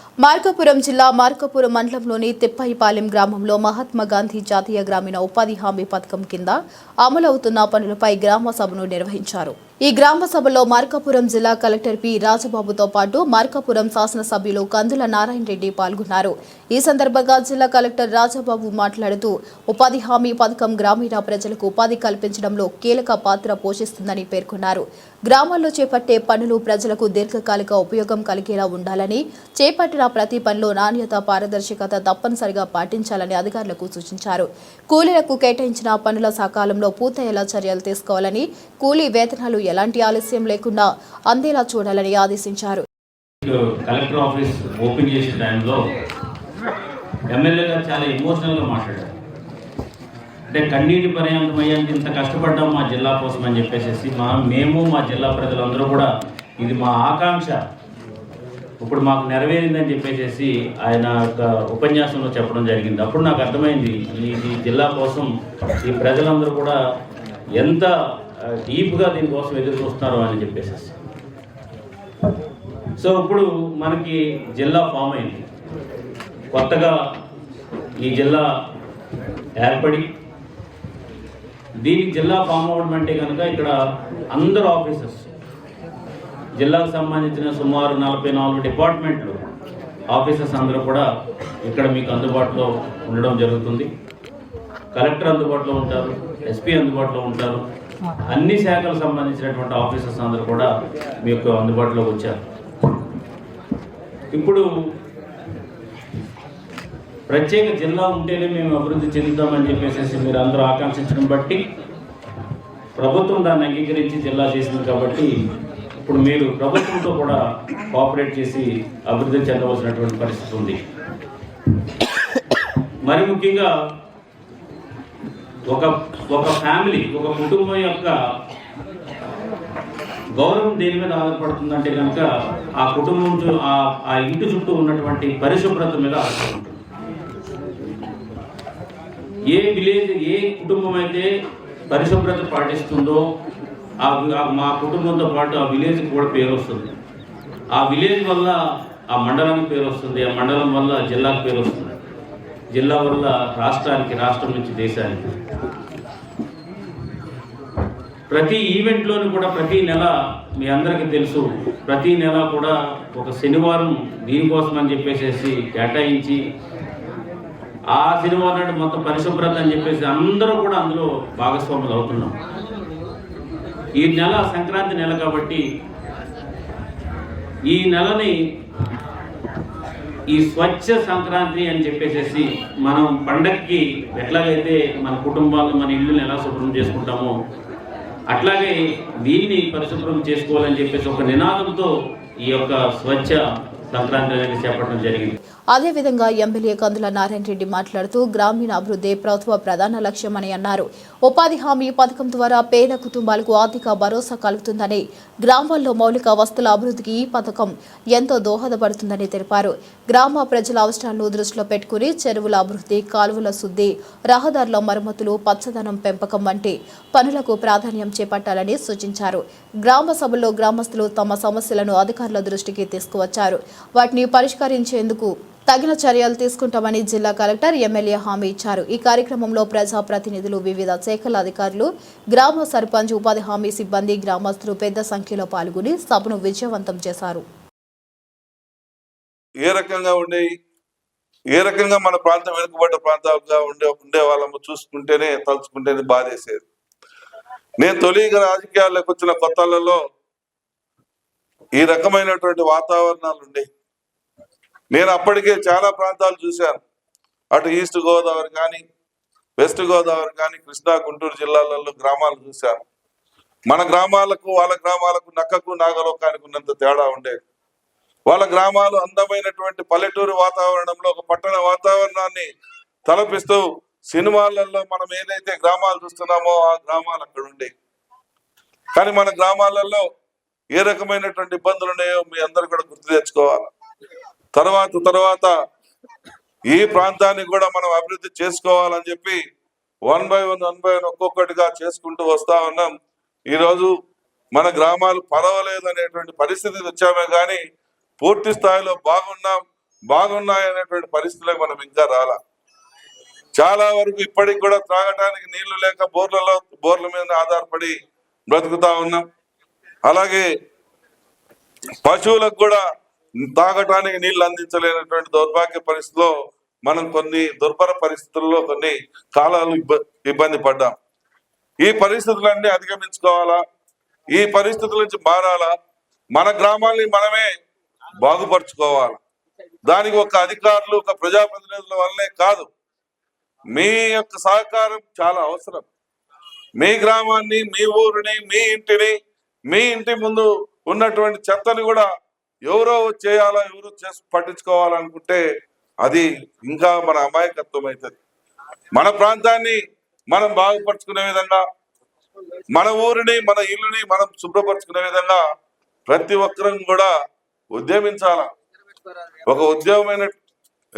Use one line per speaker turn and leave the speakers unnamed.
మార్కాపురం జిల్లా మార్కాపురం మండలంలోని తిప్పాయిపాలెం గ్రామంలో మహాత్మా గాంధీ జాతీయ గ్రామీణ ఉపాధి హామీ పథకం కింద అమలవుతున్న పనులపై గ్రామ సభను నిర్వహించారు. ఈ గ్రామ సభలో మార్కాపురం జిల్లా కలెక్టర్ పి రాజబాబుతో పాటు మార్కాపురం శాసనసభ్యులు కందుల నారాయణ రెడ్డి పాల్గొన్నారు. ఈ సందర్భంగా జిల్లా కలెక్టర్ రాజబాబు మాట్లాడుతూ ఉపాధి హామీ పథకం గ్రామీణ ప్రజలకు ఉపాధి కల్పించడంలో కీలక పాత్ర పోషిస్తుందని పేర్కొన్నారు. గ్రామాల్లో చేపట్టే పనులు ప్రజలకు దీర్ఘకాలిక ఉపయోగం కలిగేలా ఉండాలని, చేపట్టిన ప్రతి పనిలో నాణ్యత, పారదర్శకత తప్పనిసరిగా పాటించాలని అధికారులకు సూచించారు. కూలీలకు కేటాయించిన పనుల సకాలంలో పూర్తయ్యేలా చర్యలు తీసుకోవాలని, కూలీ వేతనాలు ఎలాంటి ఆలస్యం లేకుండా అందేలా చూడాలని ఆదేశించారు.
కలెక్టర్ ఆఫీస్ ఓపెన్ చేసే టైంలో ఎమ్మెల్యే గారు చాలా ఎమోషనల్గా మాట్లాడారు. అంటే కన్నీటి పర్యంతం అయ్యానికి ఇంత కష్టపడ్డాం మా జిల్లా కోసం అని చెప్పేసి మేము మా జిల్లా ప్రజలందరూ కూడా ఇది మా ఆకాంక్ష ఇప్పుడు మాకు నెరవేరిందని చెప్పేసి ఆయన యొక్క ఉపన్యాసంలో చెప్పడం జరిగింది. అప్పుడు నాకు అర్థమైంది ఈ జిల్లా కోసం ఈ ప్రజలందరూ కూడా ఎంత డీప్గా దీనికోసం ఎదురు చూస్తున్నారు అని చెప్పేసి. సో ఇప్పుడు మనకి జిల్లా ఫామ్ అయింది, కొత్తగా ఈ జిల్లా ఏర్పడి దీనికి జిల్లా ఫామ్ అవ్వడం అంటే కనుక ఇక్కడ అందరు ఆఫీసర్స్ జిల్లాకు సంబంధించిన సుమారు 44 డిపార్ట్మెంట్లు ఆఫీసర్స్ అందరూ కూడా ఇక్కడ మీకు అందుబాటులో ఉండడం జరుగుతుంది. కలెక్టర్ అందుబాటులో ఉంటారు, ఎస్పీ అందుబాటులో ఉంటారు, అన్ని శాఖలకు సంబంధించినటువంటి ఆఫీసర్స్ అందరూ కూడా మీకు అందుబాటులోకి వచ్చారు. ఇప్పుడు ప్రత్యేక జిల్లా ఉంటేనే మేము అభివృద్ధి చెందుతామని చెప్పేసి మీరు అందరూ ఆకాంక్షించడం బట్టి ప్రభుత్వం దాన్ని అంగీకరించి జిల్లా చేసింది. కాబట్టి ఇప్పుడు మీరు ప్రభుత్వంతో కూడా కోఆపరేట్ చేసి అభివృద్ధి చెందవలసినటువంటి పరిస్థితి ఉంది. మరి ముఖ్యంగా ఒక ఫ్యామిలీ, ఒక కుటుంబం యొక్క గౌరవం దేని మీద ఆధారపడుతుందంటే కనుక ఆ కుటుంబం ఆ ఇంటి చుట్టూ ఉన్నటువంటి పరిశుభ్రత మీద ఆధారపడుతుంది. ఏ విలేజ్, ఏ కుటుంబం అయితే పరిశుభ్రత పాటిస్తుందో మా కుటుంబంతో పాటు ఆ విలేజ్ కూడా పేరు వస్తుంది. ఆ విలేజ్ వల్ల ఆ మండలానికి పేరు వస్తుంది, ఆ మండలం వల్ల జిల్లాకు పేరు వస్తుంది, జిల్లా వల్ల రాష్ట్రానికి, రాష్ట్రం నుంచి దేశానికి. ప్రతి ఈవెంట్లోని కూడా ప్రతి నెల మీ అందరికీ తెలుసు, ప్రతి నెల కూడా ఒక శనివారం దీనికోసం అని చెప్పేసి కేటాయించి ఆ శనివారం నాడు మొత్తం పరిశుభ్రత అని చెప్పేసి అందరూ కూడా అందులో భాగస్వాములు అవుతున్నాం. ఈ నెల సంక్రాంతి నెల కాబట్టి ఈ నెలని ఈ స్వచ్ఛ సంక్రాంతి అని చెప్పేసి మనం పండగకి ఎట్లాగైతే మన కుటుంబాలను, మన ఇళ్ళని ఎలా శుభ్రం చేసుకుంటామో అట్లాగే దీన్ని పరిశుభ్రం చేసుకోవాలని చెప్పేసి ఒక నినాదంతో ఈ యొక్క స్వచ్ఛ సంక్రాంతి అనేది చేపట్టడం జరిగింది.
అదేవిధంగా ఎమ్మెల్యే కందుల నారాయణ రెడ్డి మాట్లాడుతూ గ్రామీణ అభివృద్ధి ప్రభుత్వ ప్రధాన లక్ష్యమని అన్నారు. ఉపాధి హామీ పథకం ద్వారా పేద కుటుంబాలకు ఆర్థిక భరోసా కలుగుతుందని, గ్రామాల్లో మౌలిక వస్తువుల అభివృద్ధికి ఈ పథకం ఎంతో దోహదపడుతుందని తెలిపారు. గ్రామ ప్రజల అవసరాలను దృష్టిలో పెట్టుకుని చెరువుల అభివృద్ధి, కాలువల శుద్ధి, రహదారుల మరమ్మతులు, పచ్చదనం పెంపకం వంటి పనులకు ప్రాధాన్యం చేపట్టాలని సూచించారు. గ్రామ సభల్లో గ్రామస్తులు తమ సమస్యలను అధికారుల దృష్టికి తీసుకువచ్చారు. వాటిని పరిష్కరించేందుకు తగిన చర్యలు తీసుకుంటామని జిల్లా కలెక్టర్, ఎమ్మెల్యే హామీ ఇచ్చారు. ఈ కార్యక్రమంలో ప్రజాప్రతినిధులు, వివిధ శాఖల అధికారులు, గ్రామ సర్పంచ్, ఉపాధి హామీ సిబ్బంది, గ్రామస్తులు పెద్ద సంఖ్యలో పాల్గొని సభను విజయవంతం చేశారు.
ఏ రకంగా మన ప్రాంతం వెనుకబడ్డ ప్రాంతాలుగా ఉండే వాళ్ళము చూసుకుంటేనే, తలుచుకుంటేనే బాధేసేది. నేను తొలిగా రాజకీయాల్లోకి వచ్చిన కొత్తలలో ఈ రకమైనటువంటి వాతావరణాలు ఉండేవి. నేను అప్పటికే చాలా ప్రాంతాలు చూశాను. అటు ఈస్ట్ గోదావరి కానీ, వెస్ట్ గోదావరి కానీ, కృష్ణా, గుంటూరు జిల్లాలలో గ్రామాలు చూశాను. మన గ్రామాలకు వాళ్ళ గ్రామాలకు నక్కకు నాగలోకానికి ఉన్నంత తేడా ఉండేది. వాళ్ళ గ్రామాలు అందమైనటువంటి పల్లెటూరు వాతావరణంలో ఒక పట్టణ వాతావరణాన్ని తలపిస్తూ సినిమాలలో మనం ఏదైతే గ్రామాలు చూస్తున్నామో ఆ గ్రామాలు అక్కడ ఉండేవి. కానీ మన గ్రామాలలో ఏ రకమైనటువంటి ఇబ్బందులు ఉన్నాయో మీ అందరూ కూడా గుర్తు తెచ్చుకోవాలి. తర్వాత ఈ ప్రాంతాన్ని కూడా మనం అభివృద్ధి చేసుకోవాలని చెప్పి 1 by 1 ఒక్కొక్కటిగా చేసుకుంటూ వస్తా ఉన్నాం. ఈరోజు మన గ్రామాలు పర్వాలేదు అనేటువంటి పరిస్థితి వచ్చామే కానీ పూర్తి స్థాయిలో బాగున్నాం. బాగున్నాయనేటువంటి పరిస్థితులకు మనం ఇంకా రాలా. చాలా వరకు ఇప్పటికి కూడా త్రాగటానికి నీళ్లు లేక బోర్ల మీద ఆధారపడి బ్రతుకుతా ఉన్నాం. అలాగే పశువులకు కూడా తాగటానికి నీళ్లు అందించలేనటువంటి దౌర్భాగ్య పరిస్థితిలో మనం కొన్ని దుర్భర పరిస్థితుల్లో కొన్ని కాలాలు ఇబ్బంది పడ్డాం. ఈ పరిస్థితులన్నీ అధిగమించుకోవాలా, ఈ పరిస్థితుల నుంచి మారాలా, మన గ్రామాల్ని మనమే బాగుపరుచుకోవాలి. దానికి ఒక అధికారులు ఒక ప్రజాప్రతినిధుల వల్లే కాదు, మీ యొక్క సహకారం చాలా అవసరం. మీ గ్రామాన్ని, మీ ఊరిని, మీ ఇంటిని, మీ ఇంటి ముందు ఉన్నటువంటి చెత్తని కూడా ఎవరో చేయాలా, ఎవరో చేసి పట్టించుకోవాలనుకుంటే అది ఇంకా మన అమాయకత్వం అవుతుంది. మన ప్రాంతాన్ని మనం బాగుపరుచుకునే విధంగా, మన ఊరిని, మన ఇల్లుని మనం శుభ్రపరచుకునే విధంగా ప్రతి ఒక్కరం కూడా ఉద్యమించాల. ఒక